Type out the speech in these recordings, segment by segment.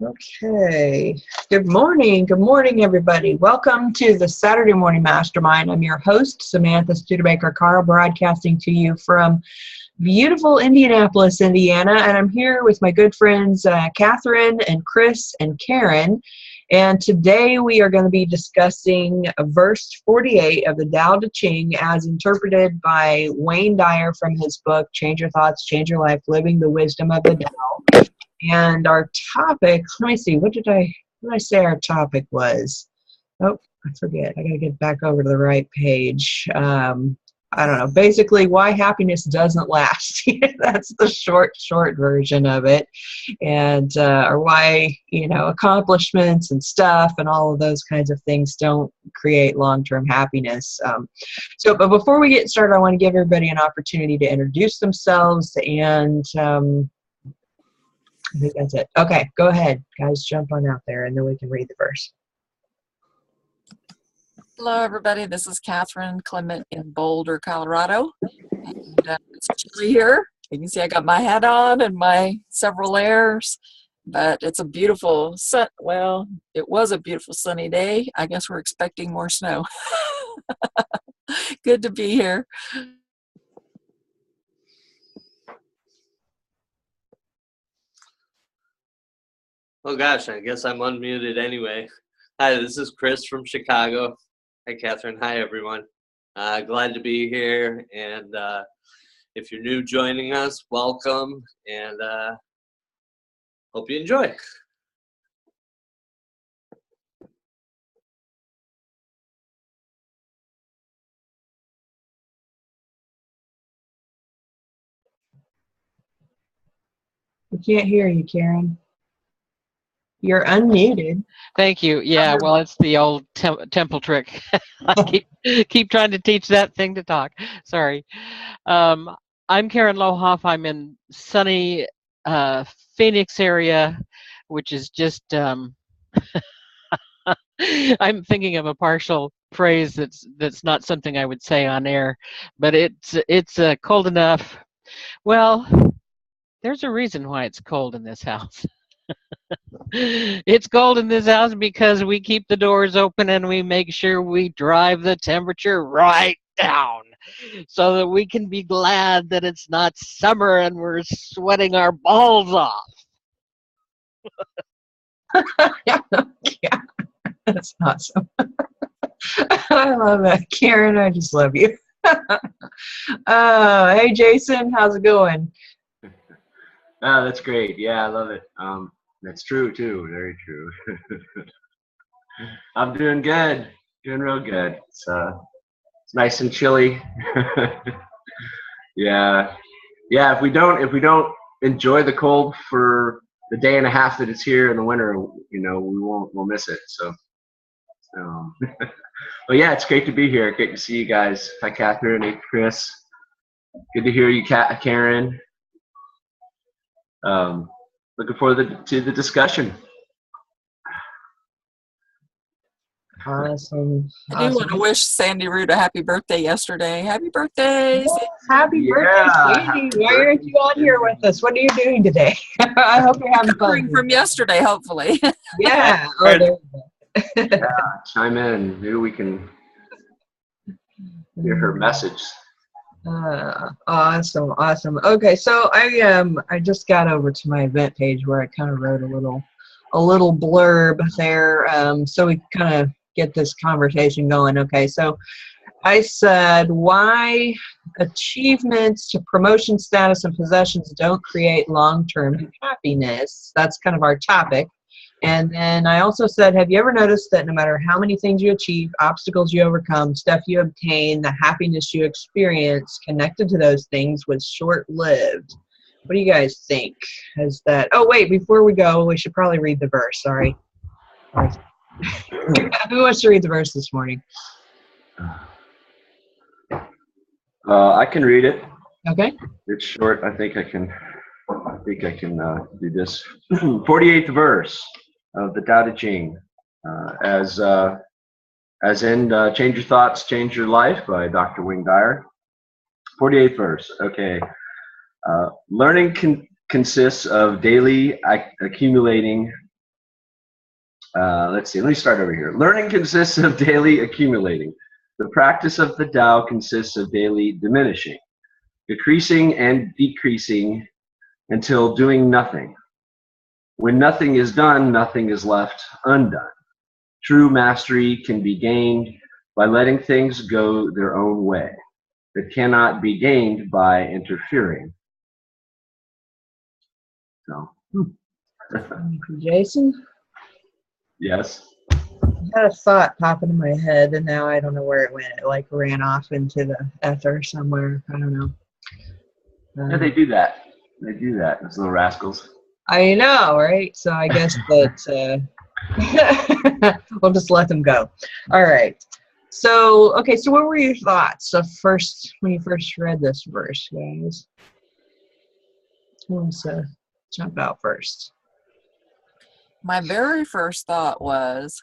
Okay. Good morning. Good morning, everybody. Welcome to the Saturday Morning Mastermind. I'm your host, Samantha Studebaker-Carr, broadcasting to you from beautiful Indianapolis, Indiana. And I'm here with my good friends, Catherine and Chris and Karen. And today we are going to be discussing verse 48 of the Tao Te Ching as interpreted by Wayne Dyer from his book, Change Your Thoughts, Change Your Life, Living the Wisdom of the Tao. And our topic, let me see, what did I say our topic was? Oh, I forget. I got to get back over to the right page. I don't know. Basically, why happiness doesn't last. That's the short version of it. And or why, accomplishments and stuff and all of those kinds of things don't create long-term happiness. But before we get started, I want to give everybody an opportunity to introduce themselves and I think that's it. Okay, go ahead, guys. Jump on out there, and then we can read the verse. Hello, everybody. This is Catherine Clement in Boulder, Colorado. And it's chilly here. You can see I got my hat on and my several layers, but it's a beautiful sun. Well, it was a beautiful sunny day. I guess we're expecting more snow. Good to be here. Oh gosh, I guess I'm unmuted anyway. Hi, this is Chris from Chicago. Hi, Catherine. Hi, everyone. Glad to be here. And if you're new joining us, welcome. And hope you enjoy. We can't hear you, Karen. You're unmuted. Thank you. Yeah, well, it's the old temple trick. I keep trying to teach that thing to talk. Sorry. I'm Karen Lohoff. I'm in sunny Phoenix area, which is just I'm thinking of a partial phrase that's not something I would say on air, but it's cold enough. Well, there's a reason why it's cold in this house. It's cold in this house because we keep the doors open and we make sure we drive the temperature right down so that we can be glad that it's not summer and we're sweating our balls off. Yeah, that's awesome. I love that. Karen, I just love you. Hey, Jason, how's it going? Oh, that's great. Yeah, I love it. That's true too. Very true. I'm doing good. Doing real good. It's nice and chilly. Yeah. If we don't enjoy the cold for the day and a half that it's here in the winter, we'll miss it. So, but yeah, it's great to be here. Great to see you guys. Hi, Catherine. Hey, Chris. Good to hear you, Karen. Looking forward to the discussion. Awesome. I do want to wish Sandy Root a happy birthday yesterday. Happy birthday, Sandy. Happy birthday, Sandy. Why aren't you on here with us? What are you doing today? I hope you're having fun. From yesterday, hopefully. Yeah. Oh, there you go. Yeah, chime in. Maybe we can hear her message. Awesome. Okay, so I just got over to my event page where I kind of wrote a little blurb there, so we kind of get this conversation going. Okay, so I said why achievements to promotion, status, and possessions don't create long-term happiness. That's kind of our topic. And then I also said, have you ever noticed that no matter how many things you achieve, obstacles you overcome, stuff you obtain, the happiness you experience connected to those things was short-lived? What do you guys think? Has that? Oh, wait, before we go, we should probably read the verse. Sorry. Who wants to read the verse this morning? I can read it. Okay. It's short. I think I can do this. 48th verse of the Tao Te Ching, as in Change Your Thoughts, Change Your Life by Dr. Wayne Dyer. 48th verse. Okay. Learning consists of daily accumulating Let's see, let me start over here. Learning consists of daily accumulating. The practice of the Tao consists of daily diminishing, decreasing and decreasing until doing nothing. When nothing is done, nothing is left undone. True mastery can be gained by letting things go their own way. It cannot be gained by interfering. So, Thank you, Jason. yes. I had a thought pop into my head, and now I don't know where it went. It like ran off into the ether somewhere. I don't know. Yeah, they do that. They do that, those little rascals. I know, right? So I guess that we'll just let them go. All right. So, okay, so what were your thoughts when you first read this verse, guys? Who wants to jump out first? My very first thought was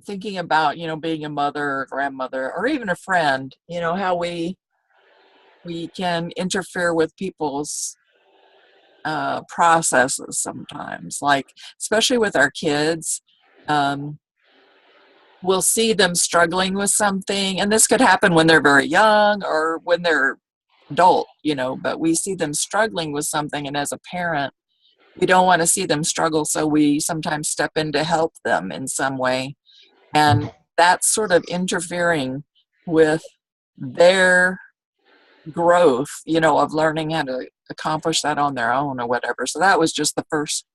thinking about, being a mother or grandmother or even a friend, how we can interfere with people's processes sometimes, like especially with our kids. We'll see them struggling with something, and this could happen when they're very young or when they're adult, but we see them struggling with something, and as a parent, we don't want to see them struggle, so we sometimes step in to help them in some way, and that's sort of interfering with their growth, of learning how to accomplish that on their own or whatever. So that was just the first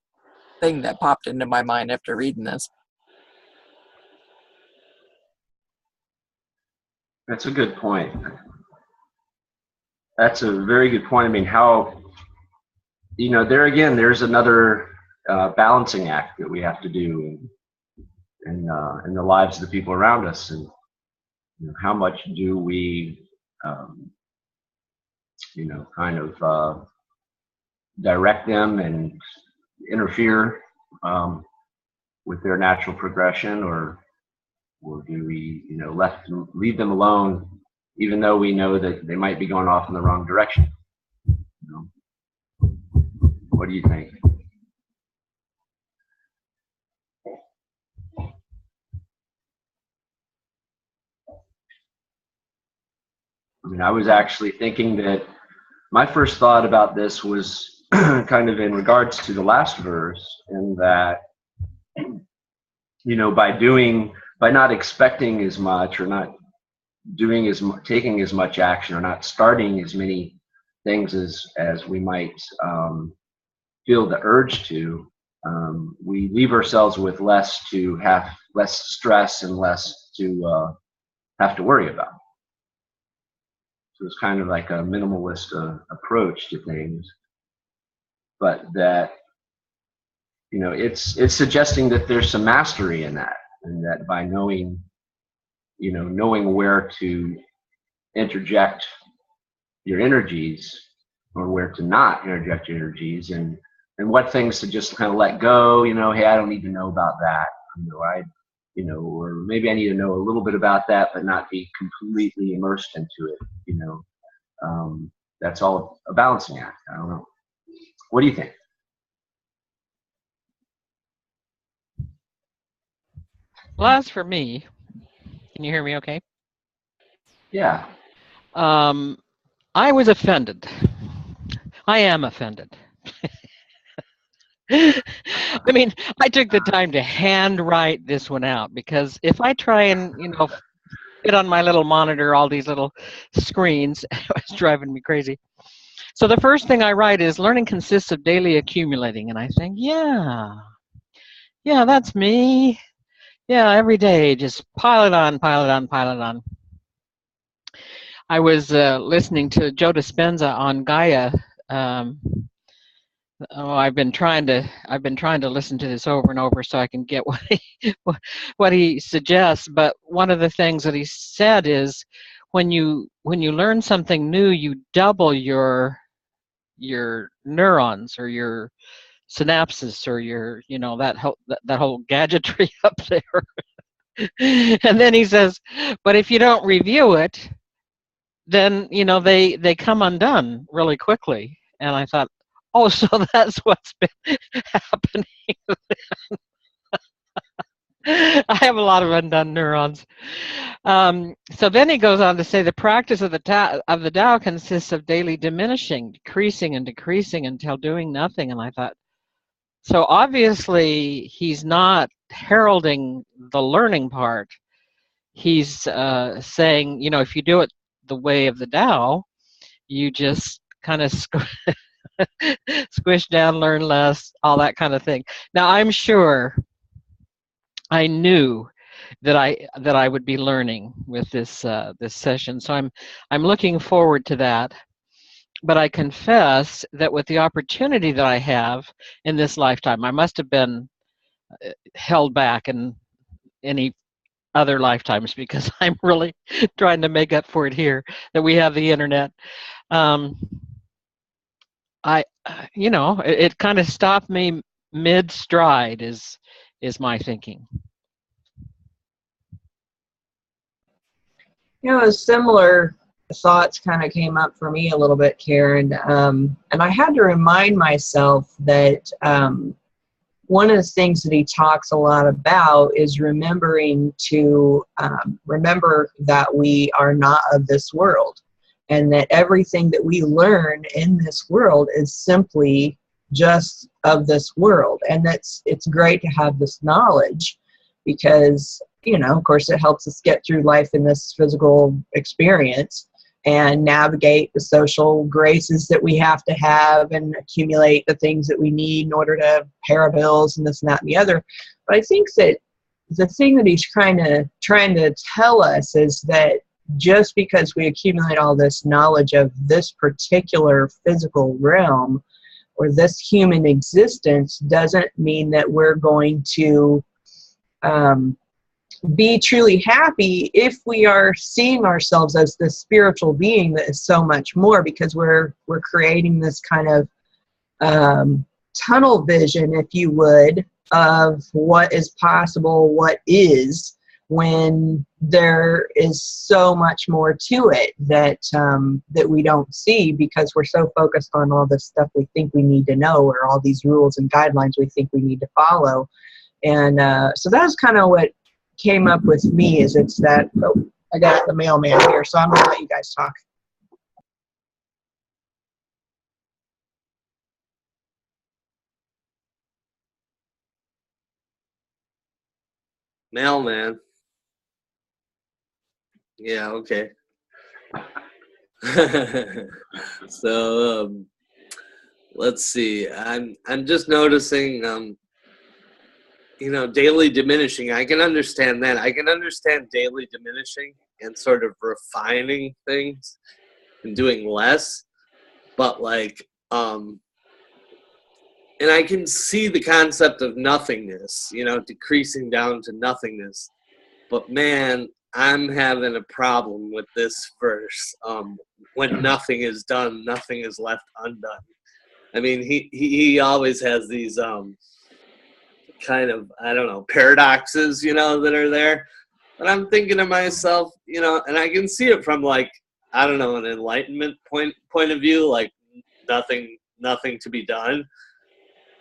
thing that popped into my mind after reading this. That's a good point. That's a very good point. I mean, how, there again, there's another balancing act that we have to do in the lives of the people around us, and how much do we, kind of direct them and interfere with their natural progression, or do we, leave them alone, even though we know that they might be going off in the wrong direction? What do you think? I mean, I was actually thinking that my first thought about this was kind of in regards to the last verse, in that, by not expecting as much, or not doing taking as much action, or not starting as many things as we might feel the urge to, we leave ourselves with less stress and less to have to worry about. So it's kind of like a minimalist approach to things, but that, it's suggesting that there's some mastery in that, and that by knowing where to interject your energies, or where to not interject your energies, and what things to just kind of let go. Hey, I don't need to know about that. Or maybe I need to know a little bit about that, but not be completely immersed into it. That's all a balancing act. I don't know. What do you think? Well, as for me, can you hear me okay? Yeah. I was offended. I am offended. I mean, I took the time to handwrite this one out, because if I try and, fit on my little monitor all these little screens, it's driving me crazy. So the first thing I write is, learning consists of daily accumulating. And I think, yeah, that's me. Yeah, every day, just pile it on, pile it on, pile it on. I was listening to Joe Dispenza on Gaia. I've been trying to listen to this over and over so I can get what he suggests. But one of the things that he said is, when you learn something new, you double your neurons, or your synapses, or your that whole gadgetry up there. And then he says, but if you don't review it, then they come undone really quickly. And I thought, Oh, so that's what's been happening. I have a lot of undone neurons. So then he goes on to say the practice of the Tao consists of daily diminishing, decreasing, and decreasing until doing nothing. And I thought, so obviously he's not heralding the learning part. He's saying, you know, if you do it the way of the Tao, you just kind of squish down, learn less, all that kind of thing. Now, I'm sure I knew that I would be learning with this this session, so I'm looking forward to that. But I confess that with the opportunity that I have in this lifetime, I must have been held back in any other lifetimes because I'm really trying to make up for it here that we have the internet. I, you know, it kind of stopped me mid-stride is my thinking. You know, similar thoughts kind of came up for me a little bit, Karen. And I had to remind myself that one of the things that he talks a lot about is remembering to remember that we are not of this world, and that everything that we learn in this world is simply just of this world. And it's great to have this knowledge because, you know, of course, it helps us get through life in this physical experience and navigate the social graces that we have to have and accumulate the things that we need in order to pay our bills and this and that and the other. But I think that the thing that he's trying to tell us is that just because we accumulate all this knowledge of this particular physical realm or this human existence doesn't mean that we're going to be truly happy if we are seeing ourselves as this spiritual being that is so much more, because we're creating this kind of tunnel vision, if you would, of what is possible, what is, when there is so much more to it that that we don't see because we're so focused on all this stuff we think we need to know or all these rules and guidelines we think we need to follow. And so that was kind of what came up with me, is it's that, oh, I got the mailman here, so I'm going to let you guys talk. Mailman. Yeah, okay. So let's see. I'm just noticing you know, daily diminishing. I can understand that. I can understand daily diminishing and sort of refining things and doing less. But like and I can see the concept of nothingness, you know, decreasing down to nothingness. But man, I'm having a problem with this verse. When nothing is done, nothing is left undone. I mean, he always has these kind of, I don't know, paradoxes, you know, that are there. But I'm thinking to myself, you know, and I can see it from like, I don't know, an enlightenment point of view, like nothing to be done.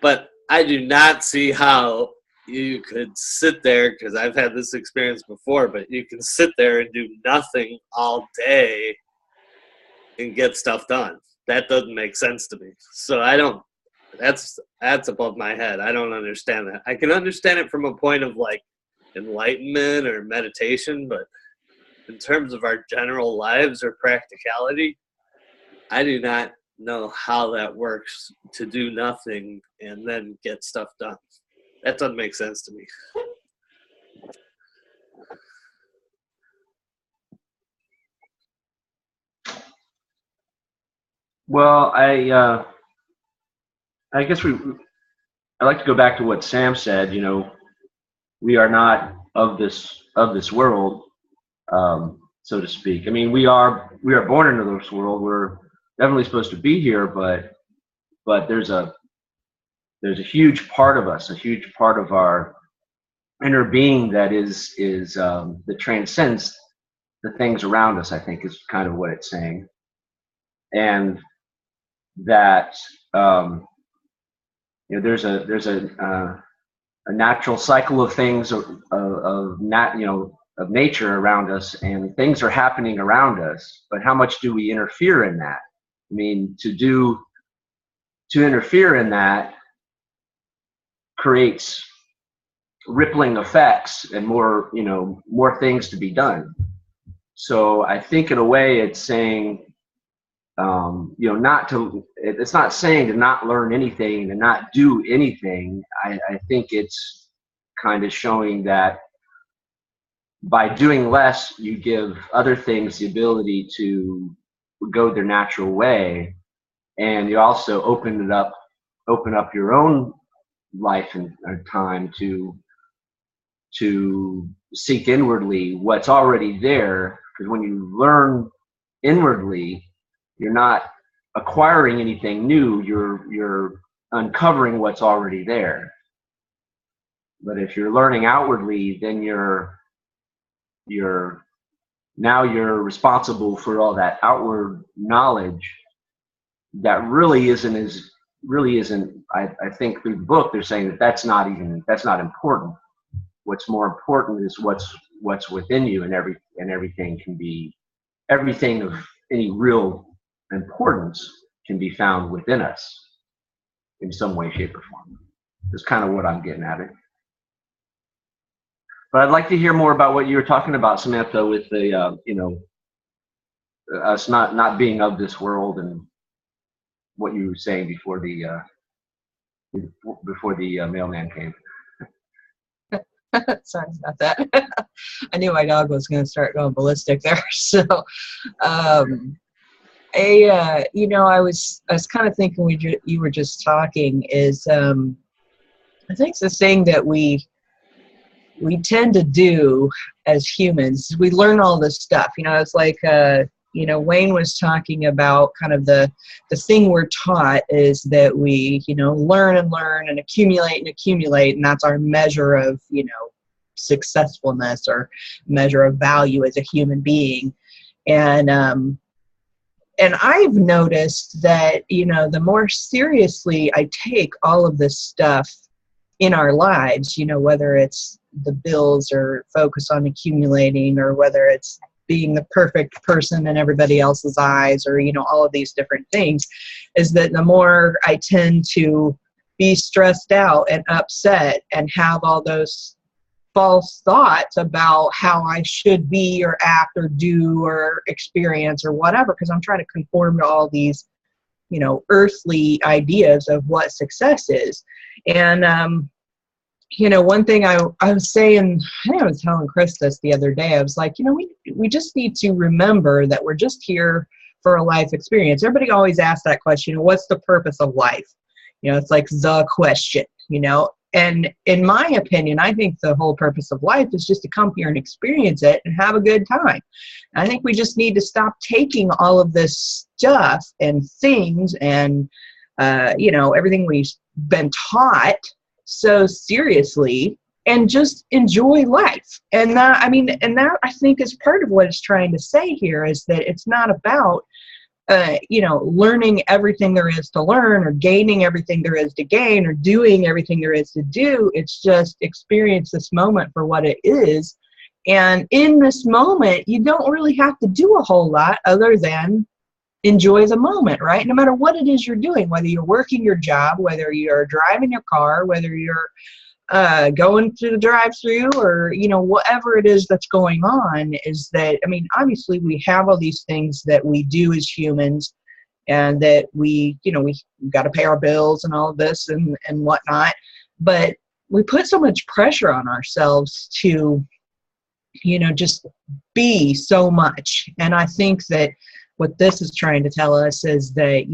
But I do not see how you could sit there, because I've had this experience before, but you can sit there and do nothing all day and get stuff done. That doesn't make sense to me. So I don't, that's above my head. I don't understand that. I can understand it from a point of like enlightenment or meditation, but in terms of our general lives or practicality, I do not know how that works, to do nothing and then get stuff done. That doesn't make sense to me. Well, I guess I like to go back to what Sam said. You know, we are not of this world, so to speak. I mean, we are born into this world. We're definitely supposed to be here, but there's a huge part of us, a huge part of our inner being that that transcends the things around us, I think, is kind of what it's saying. And that you know, there's a natural cycle of things of nature around us, and things are happening around us. But how much do we interfere in that? I mean, to interfere in that creates rippling effects and more things to be done. So I think in a way it's saying, it's not saying to not learn anything and not do anything. I think it's kind of showing that by doing less, you give other things the ability to go their natural way, and you also open up your own life and time to seek inwardly what's already there. Because when you learn inwardly, you're not acquiring anything new, you're uncovering what's already there. But if you're learning outwardly, then you're responsible for all that outward knowledge that really isn't. I think through the book they're saying that's not important. What's more important is what's within you, and everything of any real importance can be found within us in some way, shape, or form. That's kind of what I'm getting at it. But I'd like to hear more about what you were talking about, Samantha, with the us not being of this world, and what you were saying before the mailman came. Sorry about that. I knew my dog was going to start going ballistic there. So, I was kind of thinking you were just talking is, I think it's the thing that we tend to do as humans. We learn all this stuff. It's like, Wayne was talking about kind of the thing we're taught is that we, learn and learn and accumulate, and that's our measure of, successfulness or measure of value as a human being. And I've noticed that, the more seriously I take all of this stuff in our lives, whether it's the bills or focus on accumulating, or whether it's being the perfect person in everybody else's eyes, or, all of these different things, is that the more I tend to be stressed out and upset and have all those false thoughts about how I should be or act or do or experience or whatever, because I'm trying to conform to all these, earthly ideas of what success is. And, one thing I was saying, I think I was telling Chris this the other day, I was like, we just need to remember that we're just here for a life experience. Everybody always asks that question, what's the purpose of life? It's like the question, and in my opinion, I think the whole purpose of life is just to come here and experience it and have a good time. I think we just need to stop taking all of this stuff and things and, everything we've been taught so seriously, and just enjoy life. And that I think is part of what it's trying to say here, is that it's not about learning everything there is to learn, or gaining everything there is to gain, or doing everything there is to do. It's just experience this moment for what it is. And in this moment, you don't really have to do a whole lot other than enjoy the moment, right? No matter what it is you're doing, whether you're working your job, whether you're driving your car, whether you're going through the drive-through, or whatever it is that's going on, is that, obviously we have all these things that we do as humans, and that we got to pay our bills and all of this and whatnot, but we put so much pressure on ourselves to just be so much. And I think that what this is trying to tell us is that,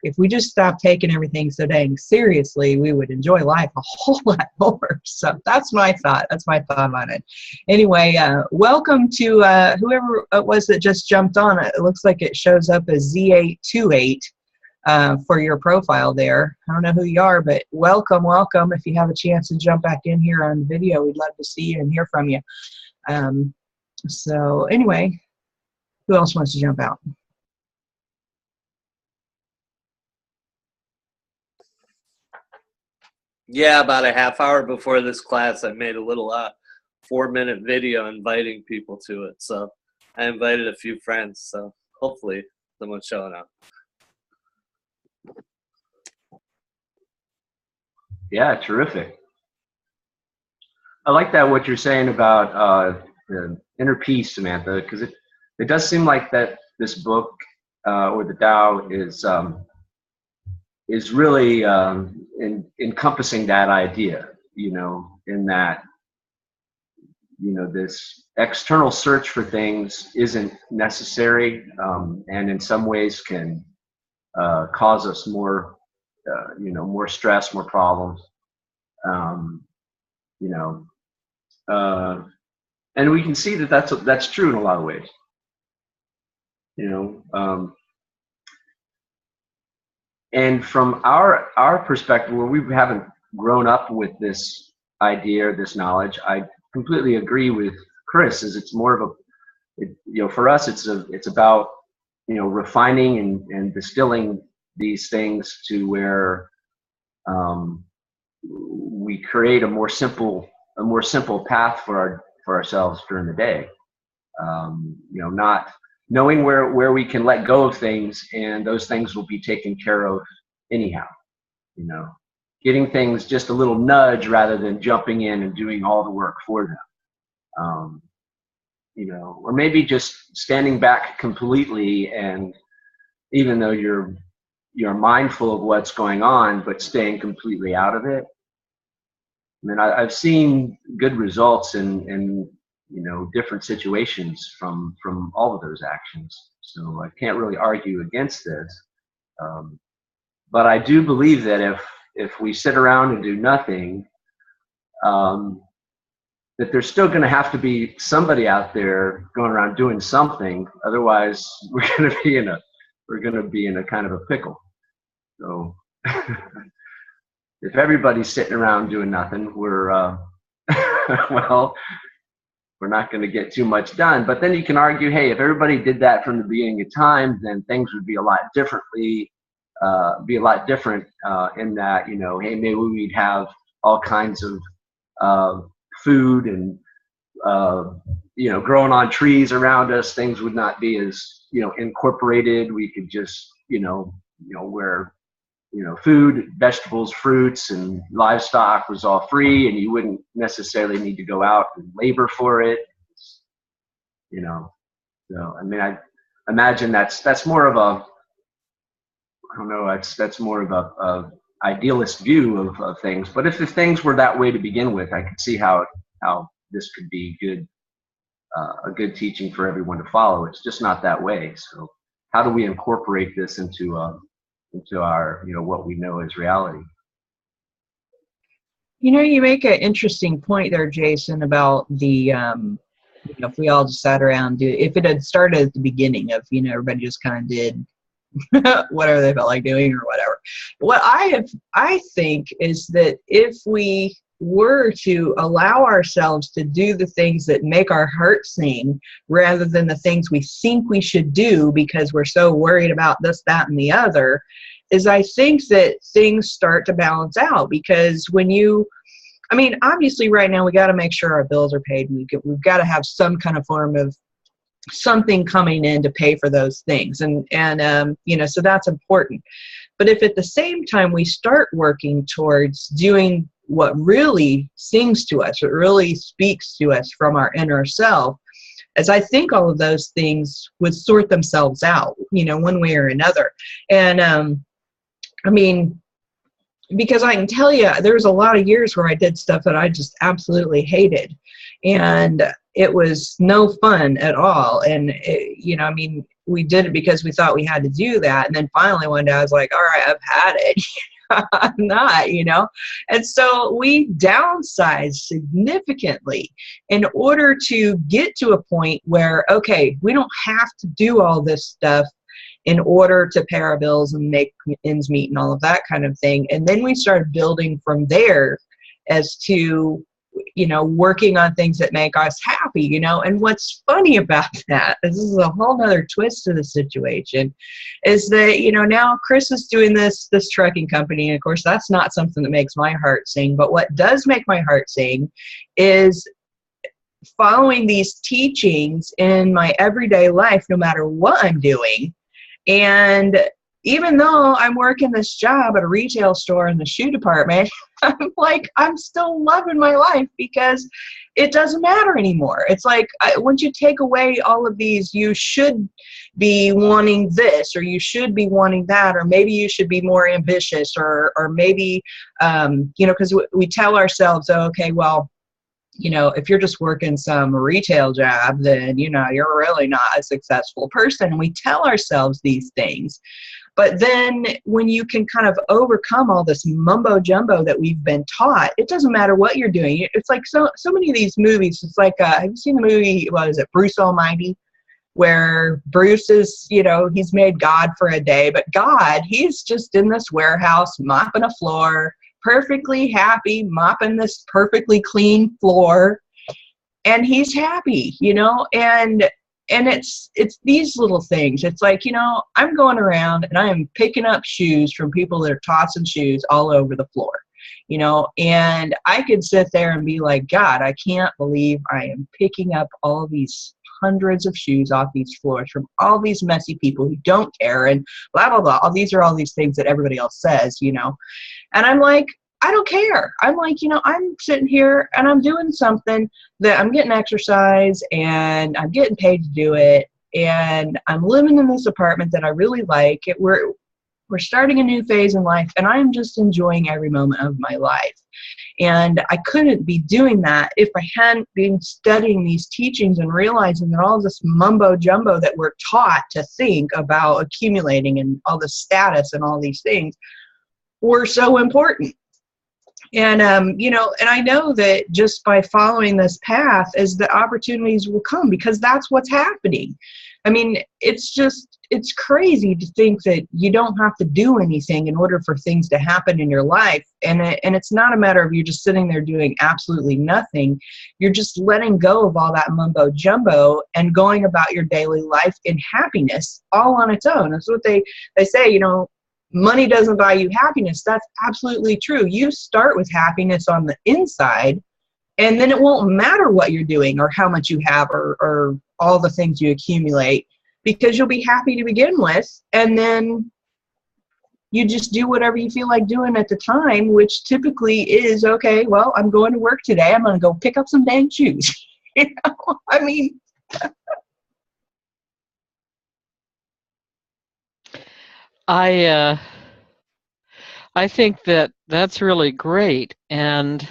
if we just stop taking everything so dang seriously, we would enjoy life a whole lot more. So that's my thought. That's my thought on it. Anyway, welcome to whoever it was that just jumped on. It looks like it shows up as Z828 for your profile there. I don't know who you are, but welcome. If you have a chance to jump back in here on video, we'd love to see you and hear from you. So anyway, who else wants to jump out? Yeah, about a half hour before this class, I made a little 4-minute video inviting people to it. So I invited a few friends. So hopefully someone's showing up. Yeah, terrific. I like that what you're saying about the inner peace, Samantha, because it does seem like that this book or the Tao is really encompassing that idea, you know, in that, you know, this external search for things isn't necessary, and in some ways can cause us more, you know, more stress, more problems, you know, and we can see that that's true in a lot of ways, you know. And from our perspective, where we haven't grown up with this idea or this knowledge, I completely agree with Chris. Is it's more of a, you know, for us, it's about, you know, refining and distilling these things to where we create a more simple path for ourselves during the day. You know, not knowing where we can let go of things, and those things will be taken care of anyhow, you know, getting things just a little nudge rather than jumping in and doing all the work for them, you know, or maybe just standing back completely, and even though you're mindful of what's going on, but staying completely out of it. I mean, I've seen good results in you know, different situations from all of those actions. So I can't really argue against this. But I do believe that if we sit around and do nothing, that there's still going to have to be somebody out there going around doing something. Otherwise, we're going to be in a kind of a pickle. So if everybody's sitting around doing nothing, we're well, we're not going to get too much done. But then you can argue, hey, if everybody did that from the beginning of time, then things would be a lot different in that, you know, hey, maybe we'd have all kinds of food and you know, growing on trees around us. Things would not be as, you know, incorporated. We could just, you know, where, you know, food, vegetables, fruits, and livestock was all free, and you wouldn't necessarily need to go out and labor for it, you know. So I mean, I imagine that's more of a, I don't know, that's more of a idealist view of things. But if the things were that way to begin with, I could see how this could be good, a good teaching for everyone to follow. It's just not that way. So how do we incorporate this into our, you know, what we know as reality? You know, you make an interesting point there, Jason, about the, you know, if we all just sat around, if it had started at the beginning of, you know, everybody just kind of did whatever they felt like doing or whatever. What I think is that if we were to allow ourselves to do the things that make our heart sing rather than the things we think we should do because we're so worried about this, that, and the other, is I think that things start to balance out. Because when you, I mean, obviously right now we got to make sure our bills are paid. We've got to have some kind of form of something coming in to pay for those things. And you know, so that's important. But if at the same time we start working towards doing what really sings to us, what really speaks to us from our inner self, as I think all of those things would sort themselves out, you know, one way or another. And I mean, because I can tell you, there's a lot of years where I did stuff that I just absolutely hated, and it was no fun at all. And it, you know, I mean, we did it because we thought we had to do that, and then finally one day I was like, all right, I've had it. I'm not, you know. And so we downsized significantly in order to get to a point where, okay, we don't have to do all this stuff in order to pay our bills and make ends meet and all of that kind of thing. And then we started building from there as to, working on things that make us happy, and what's funny about that, this is a whole nother twist to the situation, is that, now Chris is doing this trucking company, and of course that's not something that makes my heart sing, but what does make my heart sing is following these teachings in my everyday life, no matter what I'm doing. And even though I'm working this job at a retail store in the shoe department, I'm still loving my life because it doesn't matter anymore. It's like, once you take away all of these, you should be wanting this, or you should be wanting that, or maybe you should be more ambitious, or maybe, because we tell ourselves, oh, okay, well, if you're just working some retail job, then, you're really not a successful person. And we tell ourselves these things. But then when you can kind of overcome all this mumbo jumbo that we've been taught, it doesn't matter what you're doing. It's like so many of these movies. It's like, have you seen the movie, what is it, Bruce Almighty? Where Bruce is, he's made God for a day, but God, he's just in this warehouse mopping a floor, perfectly happy, mopping this perfectly clean floor, and he's happy, and it's these little things. It's like, I'm going around and I am picking up shoes from people that are tossing shoes all over the floor, and I could sit there and be like, God, I can't believe I am picking up all these hundreds of shoes off these floors from all these messy people who don't care, and blah, blah, blah. These are all these things that everybody else says, and I'm like, I don't care. I'm like, I'm sitting here and I'm doing something that I'm getting exercise and I'm getting paid to do it. And I'm living in this apartment that I really like. We're starting a new phase in life, and I'm just enjoying every moment of my life. And I couldn't be doing that if I hadn't been studying these teachings and realizing that all this mumbo jumbo that we're taught to think about accumulating and all the status and all these things were so important. And, and I know that just by following this path, as the opportunities will come, because that's what's happening. I mean, it's crazy to think that you don't have to do anything in order for things to happen in your life. And it's not a matter of you just sitting there doing absolutely nothing. You're just letting go of all that mumbo jumbo and going about your daily life in happiness all on its own. That's what they say, money doesn't buy you happiness. That's absolutely true. You start with happiness on the inside, and then it won't matter what you're doing or how much you have or all the things you accumulate, because you'll be happy to begin with. And then you just do whatever you feel like doing at the time, which typically is, okay, well, I'm going to work today. I'm going to go pick up some dang shoes. I mean, I think that's really great, and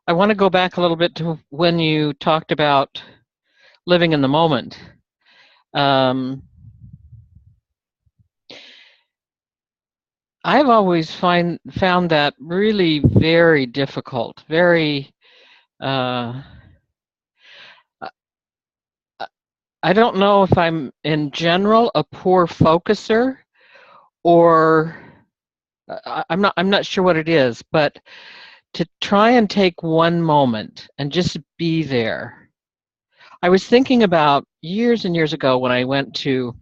I want to go back a little bit to when you talked about living in the moment. I've always found that really very difficult, very I don't know if I'm in general a poor focuser, or I'm not sure what it is, but to try and take one moment and just be there. I was thinking about years and years ago when I went to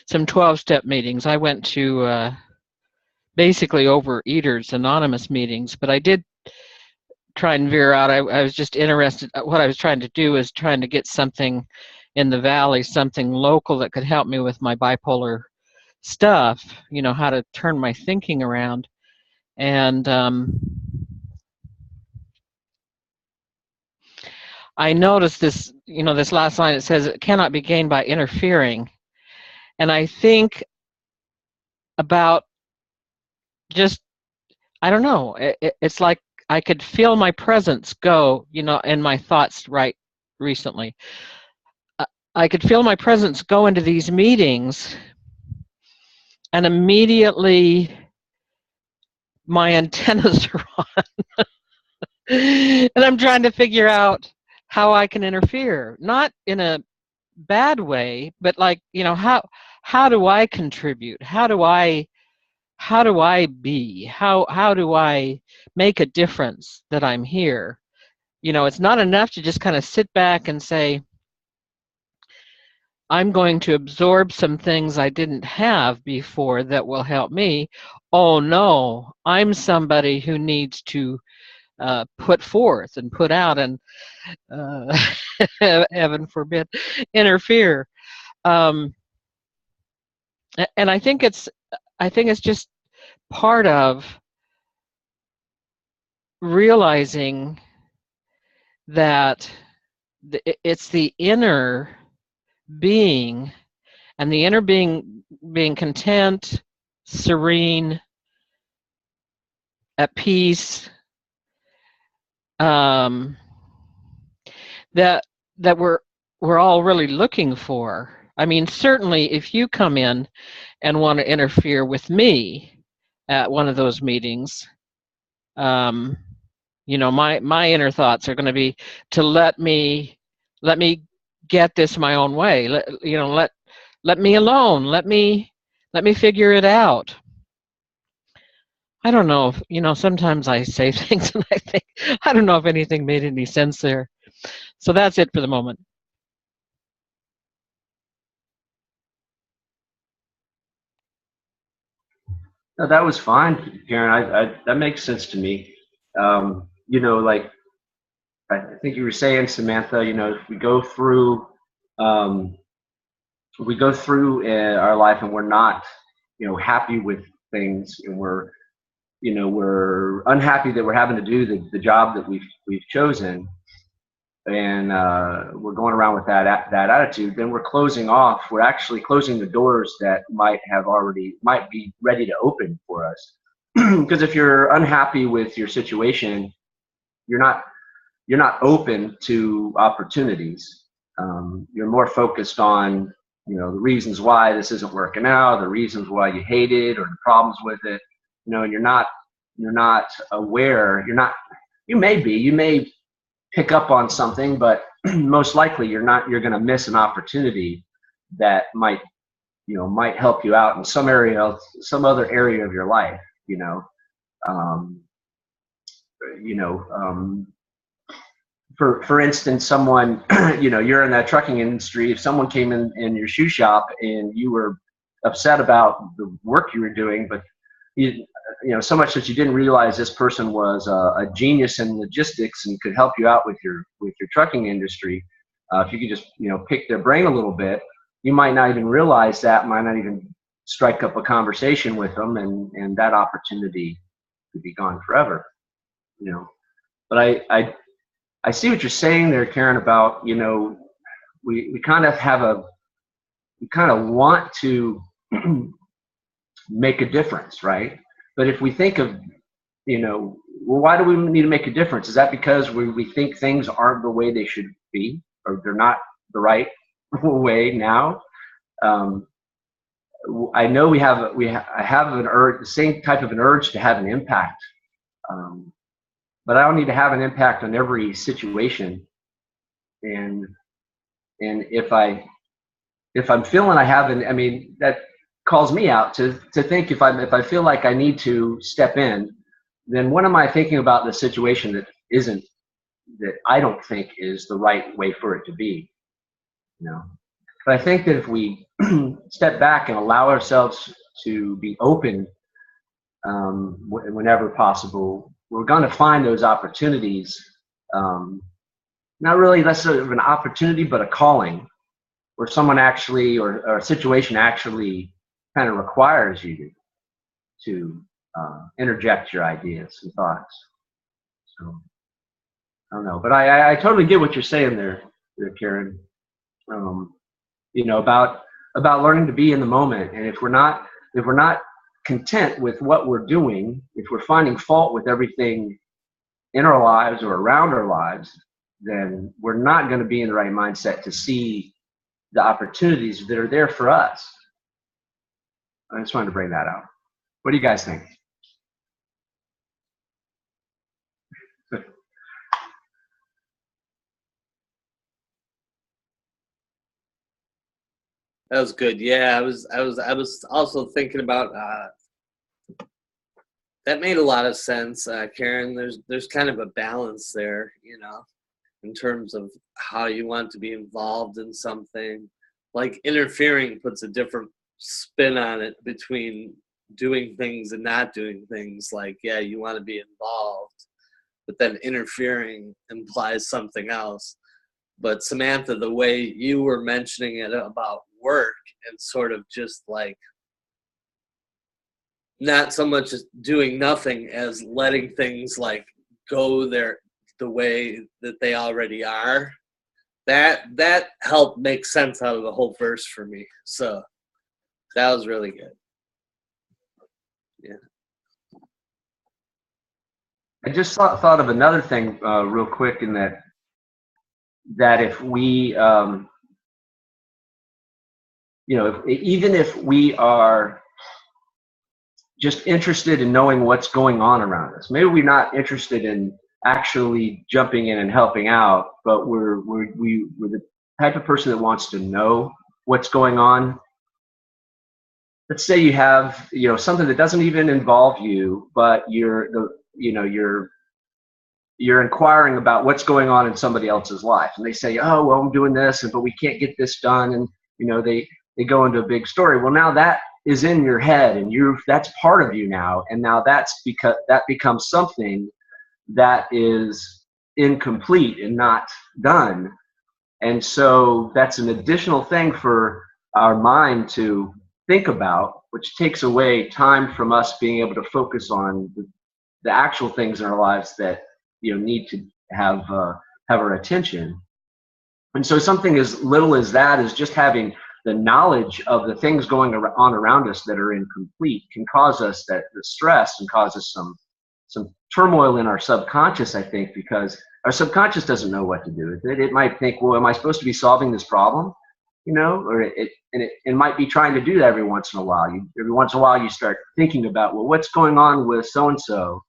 some 12-step meetings. I went to basically Overeaters Anonymous meetings, but I did try and veer out. I was just interested. What I was trying to do is trying to get something in the Valley, something local that could help me with my bipolar stuff, how to turn my thinking around. And I noticed this, this last line, it says, it cannot be gained by interfering. And I think about just, I don't know, it's like I could feel my presence go, in my thoughts recently. I could feel my presence go into these meetings, and immediately my antennas are on. And I'm trying to figure out how I can interfere, not in a bad way, but like, how do I contribute? How do I how do I be? How do I make a difference that I'm here? You know, it's not enough to just kind of sit back and say, I'm going to absorb some things I didn't have before that will help me. Oh no, I'm somebody who needs to put forth and put out and uh, heaven forbid, interfere. And I think it's just part of realizing that it's the inner being, and the inner being content, serene, at peace, that we're all really looking for. I mean, certainly if you come in and want to interfere with me at one of those meetings, you know, my inner thoughts are going to be to let me get this my own way. Let me alone. Let me figure it out. I don't know if, you know, sometimes I say things and I think, I don't know if anything made any sense there. So that's it for the moment. No, that was fine, Karen. That makes sense to me. You know, like I think you were saying, Samantha, you know, if we go through our life and we're not, you know, happy with things, and we're, you know, we're unhappy that we're having to do the job that we've chosen, and we're going around with that attitude, then we're actually closing the doors that might be ready to open for us. Because if you're unhappy with your situation, you're not open to opportunities. You're more focused on, you know, the reasons why this isn't working out, the reasons why you hate it, or the problems with it, you know, and you're not aware. You may pick up on something, but most likely you're going to miss an opportunity that might help you out in some other area of your life, you know. Um, you know, for instance, someone, you know, you're in that trucking industry. If someone came in your shoe shop and you were upset about the work you were doing, but you know, so much that you didn't realize this person was a genius in logistics and could help you out with your trucking industry. If you could just, you know, pick their brain a little bit, you might not even realize that, might not even strike up a conversation with them, and that opportunity could be gone forever, you know. But I see what you're saying there, Karen, about, you know, we kind of want to make a difference, right? But if we think of, you know, well, why do we need to make a difference? Is that because we think things aren't the way they should be, or they're not the right way now? I know I have the same type of an urge to have an impact, but I don't need to have an impact on every situation. And if I'm feeling I mean, that calls me out to think, if I feel like I need to step in, then what am I thinking about the situation that I don't think is the right way for it to be, you know? But I think that if we step back and allow ourselves to be open, whenever possible, we're going to find those opportunities. Not really less of an opportunity, but a calling, where someone actually, or a situation actually kind of requires you to interject your ideas and thoughts. So I don't know, but I totally get what you're saying there, Karen. You know, about learning to be in the moment, and if we're not content with what we're doing, if we're finding fault with everything in our lives or around our lives, then we're not going to be in the right mindset to see the opportunities that are there for us. I just wanted to bring that out. What do you guys think? That was good. Yeah, I was also thinking about that made a lot of sense, Karen. There's kind of a balance there, in terms of how you want to be involved in something. Like interfering puts a different spin on it between doing things and not doing things. Like, yeah, you want to be involved, but then interfering implies something else. But Samantha, the way you were mentioning it about work and sort of just like not so much as doing nothing as letting things like go the way that they already are, that helped make sense out of the whole verse for me. So that was really good. Yeah. I just thought of another thing real quick, in that if we, even if we are just interested in knowing what's going on around us, maybe we're not interested in actually jumping in and helping out, but we're the type of person that wants to know what's going on. Let's say you have, something that doesn't even involve you, but you're inquiring about what's going on in somebody else's life, and they say, oh, well, I'm doing this, but we can't get this done, and they go into a big story. Well, now that is in your head, and that's part of you now, and now that's because that becomes something that is incomplete and not done. And so that's an additional thing for our mind to think about, which takes away time from us being able to focus on the actual things in our lives that need to have our attention. And so something as little as that is just having the knowledge of the things going on around us that are incomplete can cause us the stress and cause us some turmoil in our subconscious, I think, because our subconscious doesn't know what to do with it. It might think, well, am I supposed to be solving this problem? Or it might be trying to do that every once in a while. Every once in a while you start thinking about, well, what's going on with so-and-so?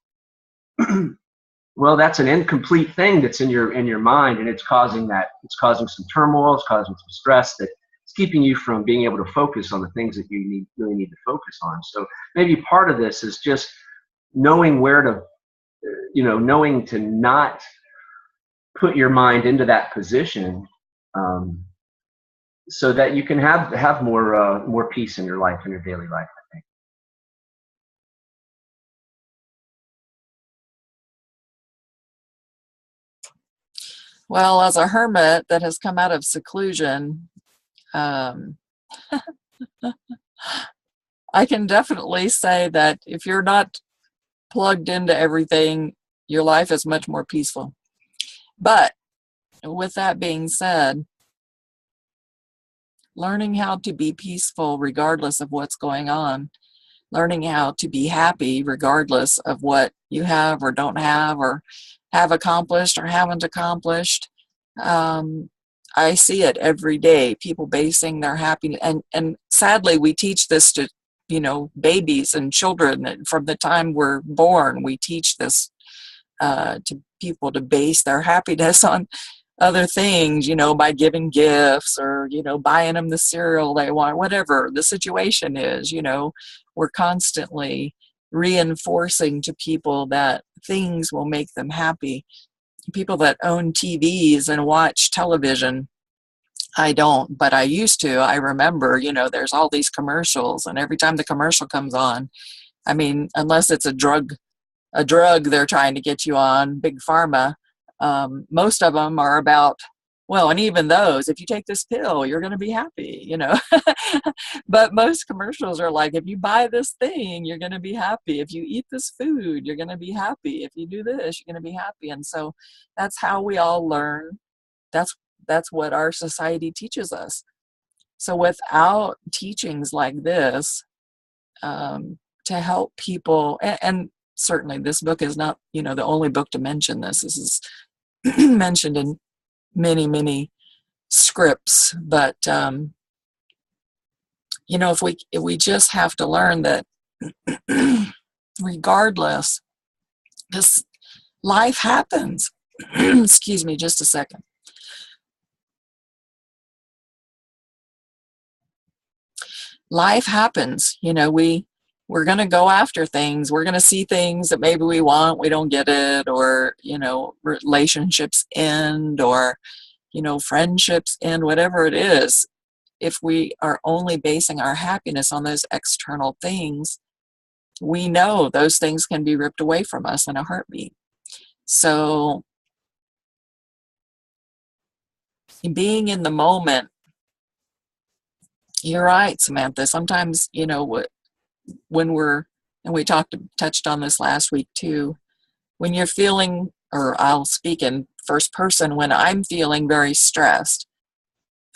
Well, that's an incomplete thing that's in your mind, and it's causing some turmoil, it's causing some stress that it's keeping you from being able to focus on the things that you really need to focus on. So maybe part of this is just knowing where to, knowing to not put your mind into that position, so that you can have more peace in your life, in your daily life, I think. Well, as a hermit that has come out of seclusion, I can definitely say that if you're not plugged into everything, your life is much more peaceful. But with that being said, learning how to be peaceful regardless of what's going on, learning how to be happy regardless of what you have or don't have or have accomplished or haven't accomplished. I see it every day, people basing their happiness, and sadly we teach this to babies and children from the time we're born. We teach this to people to base their happiness on other things, by giving gifts or buying them the cereal they want, whatever the situation is. We're constantly reinforcing to people that things will make them happy. People that own TVs and watch television, I don't, but I used to. I remember, there's all these commercials, and every time the commercial comes on, I mean, unless it's a drug they're trying to get you on, big pharma, most of them are about, well, and even those, if you take this pill, you're going to be happy, But most commercials are like, if you buy this thing, you're going to be happy. If you eat this food, you're going to be happy. If you do this, you're going to be happy. And so that's how we all learn. That's what our society teaches us. So without teachings like this, to help people, and certainly this book is not, the only book to mention this. This is mentioned in many, many scripts, but if we just have to learn that regardless, this life happens. Excuse me just a second. Life happens. We we're going to go after things. We're going to see things that maybe we want, we don't get it, or, you know, relationships end, or, you know, friendships end, whatever it is. If we are only basing our happiness on those external things, we know those things can be ripped away from us in a heartbeat. So being in the moment, you're right, Samantha. Sometimes, you know, when we're, and we touched on this last week too, when you're feeling, or I'll speak in first person, when I'm feeling very stressed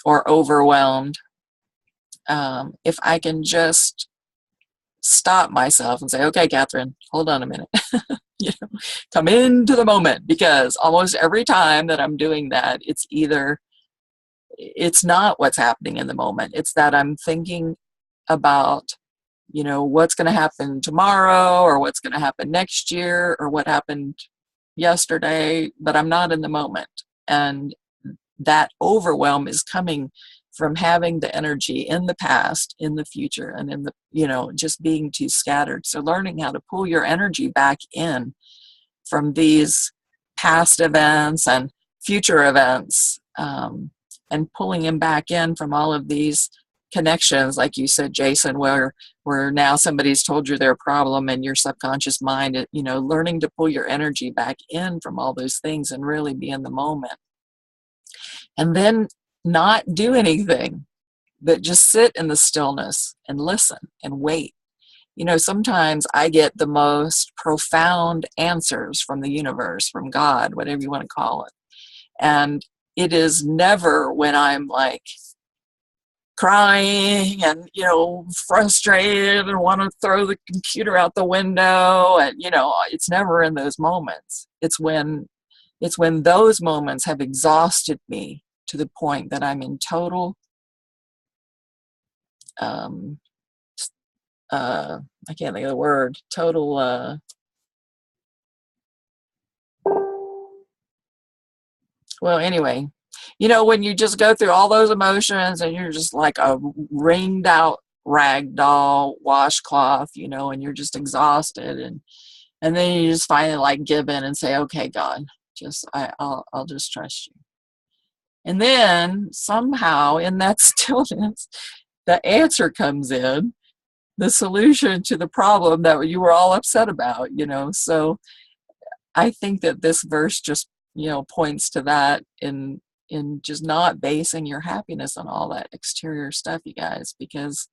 or overwhelmed, if I can just stop myself and say, okay, Catherine, hold on a minute. You know, come into the moment, because almost every time that I'm doing that, it's not what's happening in the moment. It's that I'm thinking about, you know, what's going to happen tomorrow, or what's going to happen next year, or what happened yesterday, but I'm not in the moment. And that overwhelm is coming from having the energy in the past, in the future, and in the, you know, just being too scattered. So learning how to pull your energy back in from these past events and future events, and pulling them back in from all of these connections, like you said, Jason, where now somebody's told you their problem, and your subconscious mind, you know, learning to pull your energy back in from all those things and really be in the moment. And then not do anything, but just sit in the stillness and listen and wait. You know, sometimes I get the most profound answers from the universe, from God, whatever you want to call it. And it is never when I'm like crying and, you know, frustrated and want to throw the computer out the window. And, you know, it's never in those moments. It's when those moments have exhausted me to the point that I'm in total, I can't think of the word, total, well, anyway, you know, when you just go through all those emotions and you're just like a wringed out rag doll washcloth, you know, and you're just exhausted, and then you just finally like give in and say, okay, God, I'll just trust you. And then somehow in that stillness, the answer comes in, the solution to the problem that you were all upset about, you know. So I think that this verse just, you know, points to that in just not basing your happiness on all that exterior stuff, you guys, because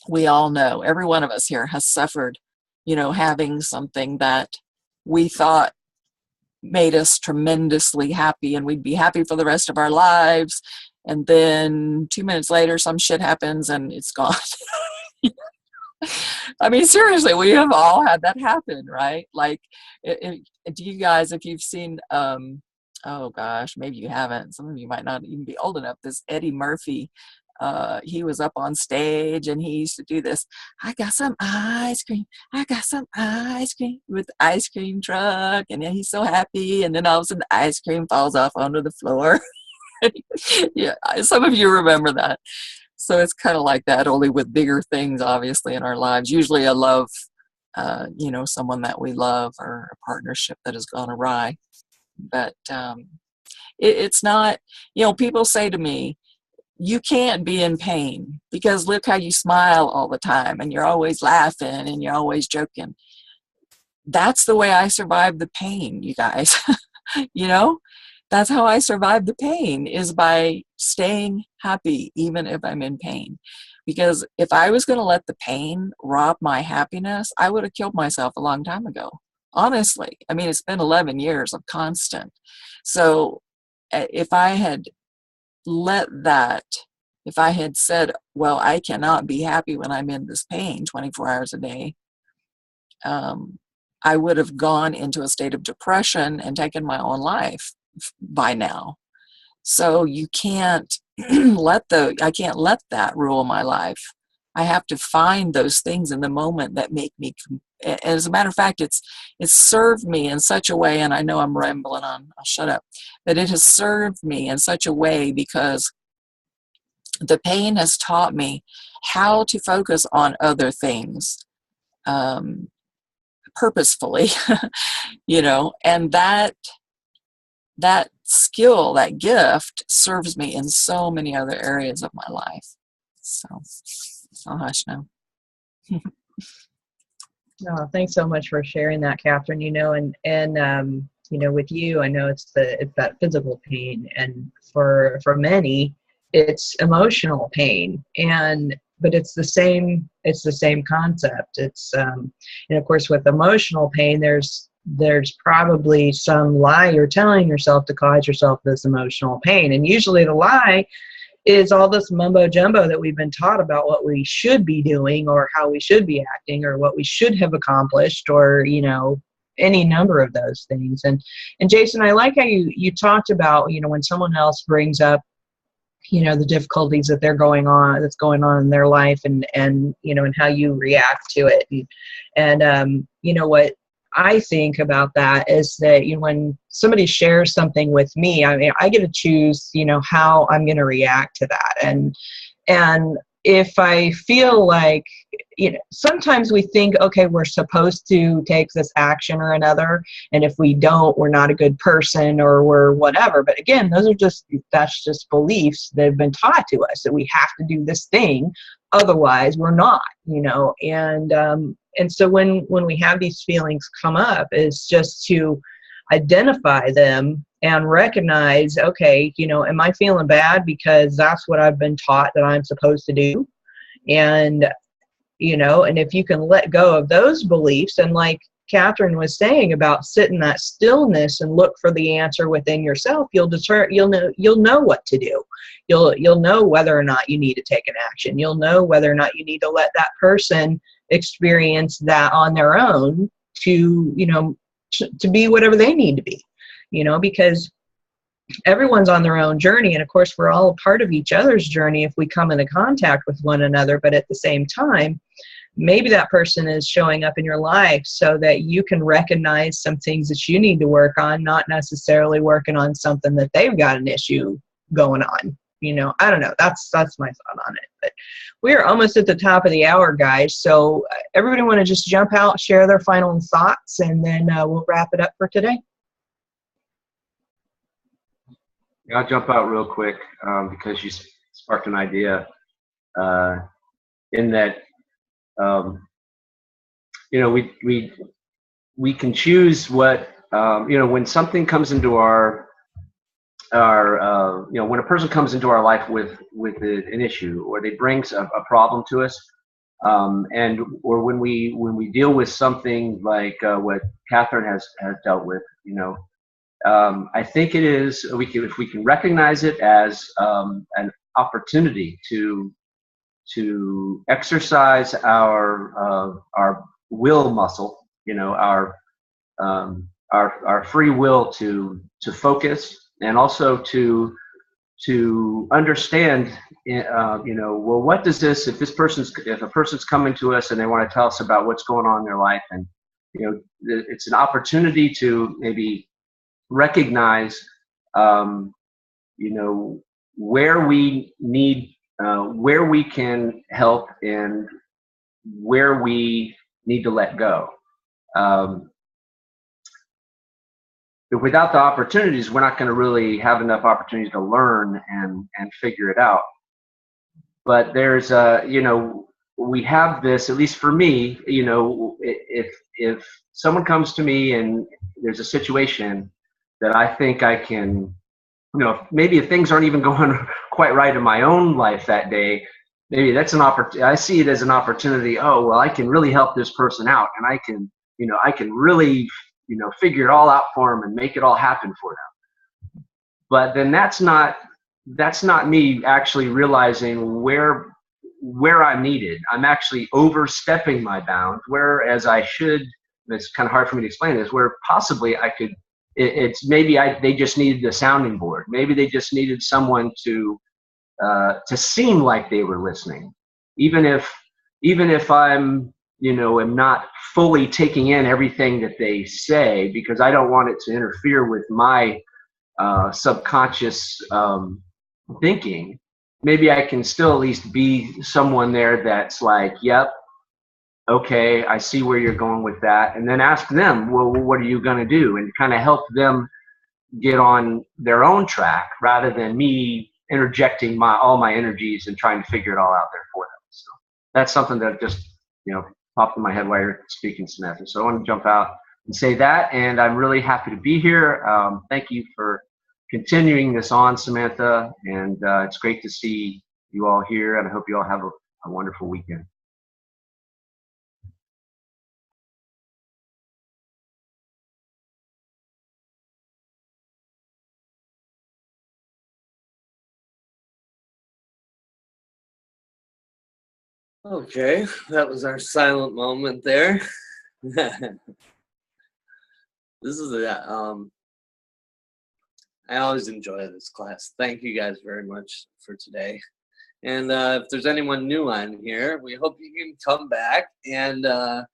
we all know, every one of us here has suffered, you know, having something that we thought made us tremendously happy and we'd be happy for the rest of our lives. And then 2 minutes later, some shit happens and it's gone. I mean, seriously, we have all had that happen, right? Like, do you guys, if you've seen, oh gosh, maybe you haven't, some of you might not even be old enough, this Eddie Murphy, he was up on stage and he used to do this, I got some ice cream, I got some ice cream, with the ice cream truck, and then he's so happy, and then all of a sudden the ice cream falls off onto the floor. Yeah, some of you remember that. So it's kind of like that, only with bigger things, obviously, in our lives. Usually a love, you know, someone that we love, or a partnership that has gone awry. But it's not, you know, people say to me, you can't be in pain because look how you smile all the time and you're always laughing and you're always joking. That's the way I survived the pain, you guys. You know, that's how I survived the pain, is by staying happy even if I'm in pain. Because if I was going to let the pain rob my happiness, I would have killed myself a long time ago. Honestly, I mean, it's been 11 years of constant. So if I had if I had said, well, I cannot be happy when I'm in this pain 24 hours a day, I would have gone into a state of depression and taken my own life by now. So you can't I can't let that rule my life. I have to find those things in the moment that make me, as a matter of fact, it's served me in such a way, and I know I'm rambling on, I'll shut up, but it has served me in such a way because the pain has taught me how to focus on other things purposefully, and that skill, that gift, serves me in so many other areas of my life. So I'll hush now. Oh, thanks so much for sharing that, Catherine. And with you, I know it's that physical pain, and for many, it's emotional pain, but it's the same concept. It's and of course with emotional pain, there's probably some lie you're telling yourself to cause yourself this emotional pain, and usually the lie is all this mumbo jumbo that we've been taught about what we should be doing or how we should be acting or what we should have accomplished, or any number of those things. And Jason, I like how you talked about when someone else brings up the difficulties that's going on in their life, and how you react to it, and what I think about that is that when somebody shares something with me, I mean, I get to choose how I'm going to react to that, and if I feel like sometimes we think, okay, we're supposed to take this action or another, and if we don't, we're not a good person or we're whatever. But again, that's just beliefs that have been taught to us, that we have to do this thing, otherwise we're not, and so when we have these feelings come up, it's just to identify them and recognize, okay, am I feeling bad because that's what I've been taught that I'm supposed to do? And and if you can let go of those beliefs, and like Catherine was saying about sit in that stillness and look for the answer within yourself, you'll know what to do. You'll know whether or not you need to take an action. You'll know whether or not you need to let that person experience that on their own to be whatever they need to be, because everyone's on their own journey, and of course we're all a part of each other's journey if we come into contact with one another. But at the same time, maybe that person is showing up in your life so that you can recognize some things that you need to work on, not necessarily working on something that they've got an issue going on. I don't know. That's my thought on it. But we are almost at the top of the hour, guys. So everybody want to just jump out, share their final thoughts, and then we'll wrap it up for today. Yeah, I'll jump out real quick because you sparked an idea in that we can choose what when something comes into our when a person comes into our life with an issue, or they bring a problem to us, or when we deal with something like what Catherine has dealt with, I think it is if we can recognize it as an opportunity to exercise our will muscle, our free will to focus, and also to understand, well, what does this, if a person's coming to us and they want to tell us about what's going on in their life, and it's an opportunity to maybe recognize where we need, where we can help, and where we need to let go. Without the opportunities, we're not going to really have enough opportunities to learn and figure it out. But there's we have this, at least for me, if someone comes to me and there's a situation that I think I can, maybe if things aren't even going quite right in my own life that day, maybe that's an opportunity. I see it as an opportunity. Oh, well, I can really help this person out, and I can really, figure it all out for them and make it all happen for them. But then that's not me actually realizing where I'm needed. I'm actually overstepping my bounds, whereas I should. It's kind of hard for me to explain this. Where possibly I could. It's maybe they just needed a sounding board. Maybe they just needed someone to seem like they were listening, even if I'm am not fully taking in everything that they say, because I don't want it to interfere with my subconscious thinking. maybe I can still at least be someone there that's like, yep, okay, I see where you're going with that. And then ask them, well, what are you going to do? And kind of help them get on their own track rather than me interjecting all my energies and trying to figure it all out there for them. So that's something that just, popped in my head while you're speaking, Samantha. So I want to jump out and say that. And I'm really happy to be here. Thank you for continuing this on, Samantha. And it's great to see you all here. And I hope you all have a wonderful weekend. Okay, that was our silent moment there. This is I always enjoy this class. Thank you guys very much for today. And if there's anyone new on here, we hope you can come back. And the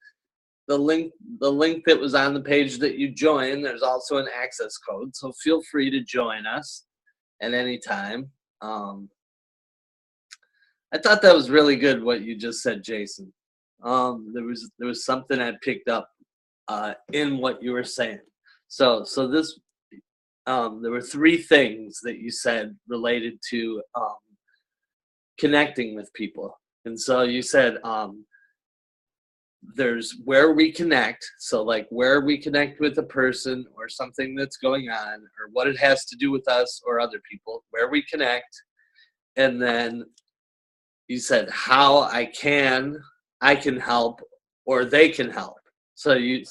link that was on the page that you joined, there's also an access code. So feel free to join us at any time. I thought that was really good what you just said, Jason. There was something I picked up in what you were saying. So this there were 3 things that you said related to connecting with people. And so you said there's where we connect, so like where we connect with a person or something that's going on or what it has to do with us or other people, where we connect. And then you said how I can help or they can help. So you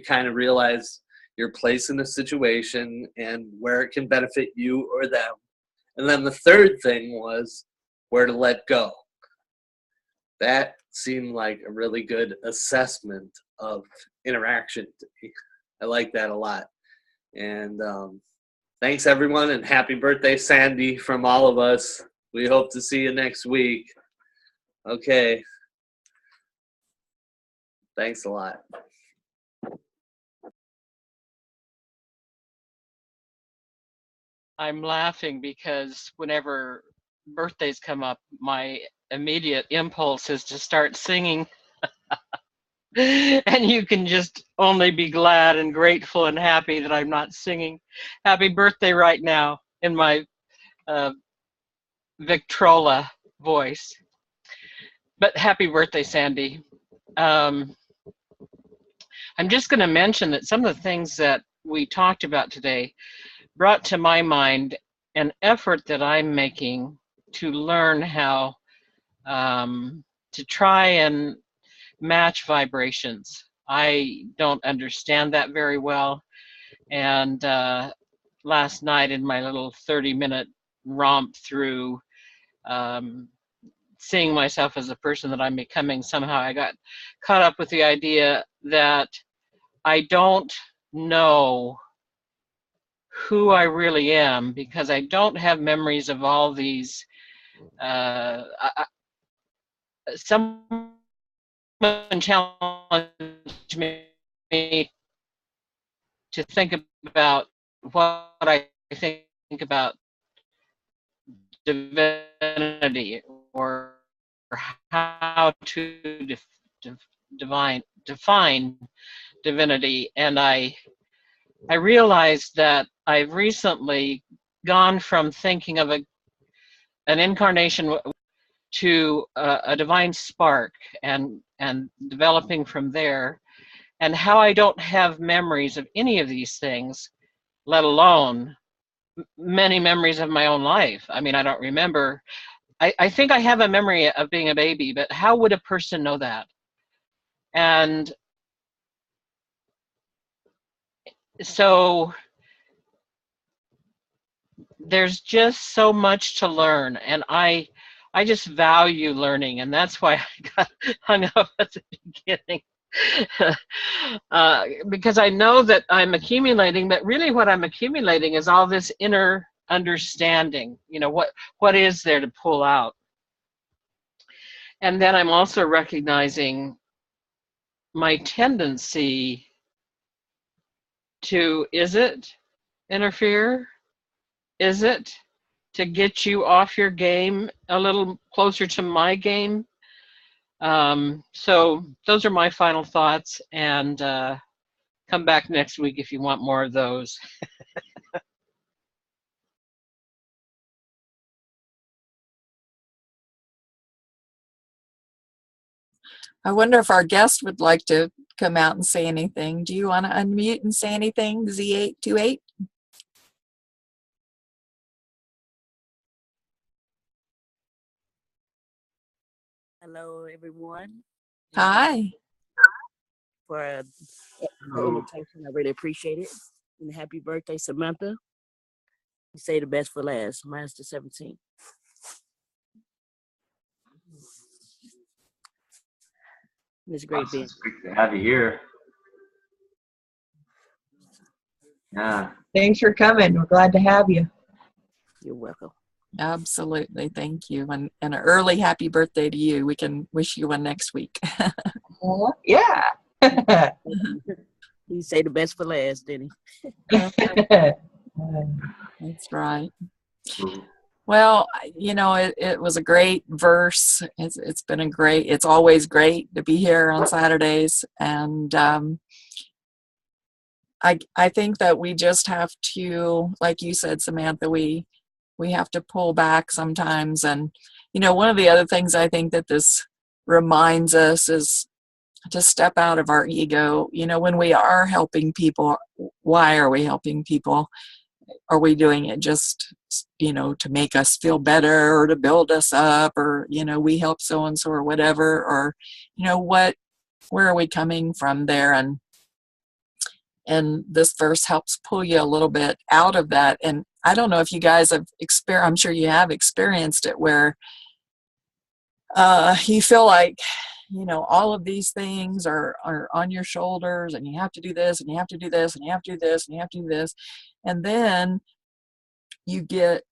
kind of realize your place in the situation and where it can benefit you or them. And then the 3rd thing was where to let go. That seemed like a really good assessment of interaction to me. I like that a lot. And thanks everyone, and happy birthday, Sandy, from all of us. We hope to see you next week. Okay. Thanks a lot. I'm laughing because whenever birthdays come up, my immediate impulse is to start singing. And you can just only be glad and grateful and happy that I'm not singing happy birthday right now in my Victrola voice. But happy birthday, Sandy. I'm just going to mention that some of the things that we talked about today brought to my mind an effort that I'm making to learn how to try and match vibrations. I don't understand that very well. And last night in my little 30-minute romp through seeing myself as the person that I'm becoming, somehow I got caught up with the idea that I don't know who I really am because I don't have memories of all these. Someone challenged me to think about what I think about divinity or how to define divinity. And I realized that I've recently gone from thinking of an incarnation to a divine spark and developing from there, and how I don't have memories of any of these things, let alone many memories of my own life. I mean, I don't remember. I think I have a memory of being a baby, but how would a person know that? And so there's just so much to learn, and I just value learning, and that's why I got hung up at the beginning. Because I know that I'm accumulating, but really what I'm accumulating is all this inner understanding. You know, what is there to pull out? And then I'm also recognizing my tendency to, is it interfere? Is it to get you off your game a little closer to my game. So those are my final thoughts, and come back next week if you want more of those. I wonder if our guest would like to come out and say anything. Do you want to unmute and say anything, Z828? Hello, everyone. Hi. For the invitation, I really appreciate it. And happy birthday, Samantha. You say the best for last. Mine's the 17th. It's great being. It's great to have you here. Yeah. Thanks for coming. We're glad to have you. You're welcome. Absolutely. Thank you. And an early happy birthday to you. We can wish you one next week. Yeah. You say the best for last, didn't That's right. Well, you know, it was a great verse. It's been a great, it's always great to be here on Saturdays. And I think that we just have to, like you said, Samantha, we have to pull back sometimes. And, you know, one of the other things I think that this reminds us is to step out of our ego. You know, when we are helping people, why are we helping people? Are we doing it just, you know, to make us feel better or to build us up, or, you know, we help so-and-so or whatever, or, you know, where are we coming from there? And this verse helps pull you a little bit out of that. And I don't know if you guys have I'm sure you have experienced it, where you feel like, you know, all of these things are on your shoulders, and you have to do this, and you have to do this, and you have to do this, and you have to do this. And then you get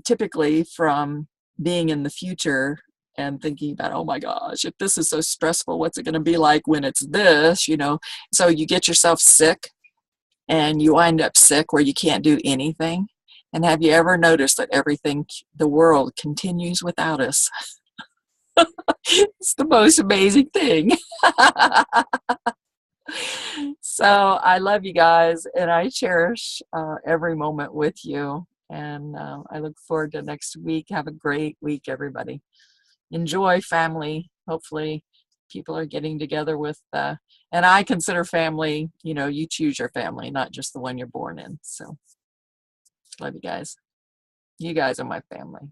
typically from being in the future and thinking about, oh my gosh, if this is so stressful, what's it going to be like when it's this, you know? So you get yourself sick, and you wind up sick where you can't do anything. And have you ever noticed that everything, the world continues without us? It's the most amazing thing. So I love you guys, and I cherish every moment with you. And I look forward to next week. Have a great week, everybody. Enjoy family. Hopefully people are getting together with, and I consider family, you know, you choose your family, not just the one you're born in. So love you guys. You guys are my family.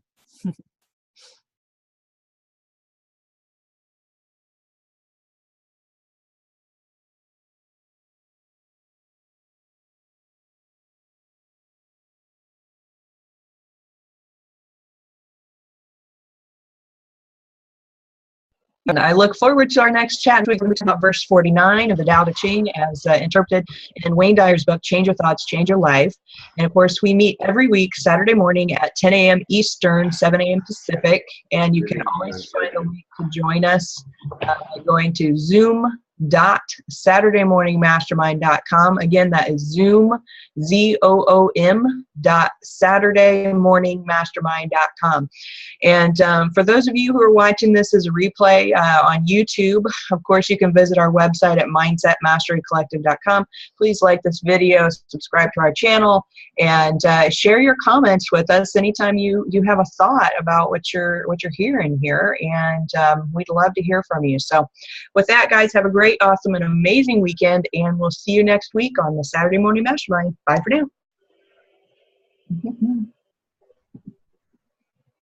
And I look forward to our next chat. We're going to talk about verse 49 of the Tao Te Ching as interpreted in Wayne Dyer's book, Change Your Thoughts, Change Your Life. And of course, we meet every week, Saturday morning at 10 a.m. Eastern, 7 a.m. Pacific. And you can always find a link to join us by going to zoom.saturdaymorningmastermind.com. Again, that is Zoom, ZOOM.saturdaymorningmastermind.com. And for those of you who are watching this as a replay on YouTube, of course, you can visit our website at mindsetmasterycollective.com. Please like this video, subscribe to our channel, and share your comments with us anytime you have a thought about what you're hearing here. And we'd love to hear from you. So with that, guys, have a great, awesome, and amazing weekend, and we'll see you next week on the Saturday Morning Mastermind. Bye for now.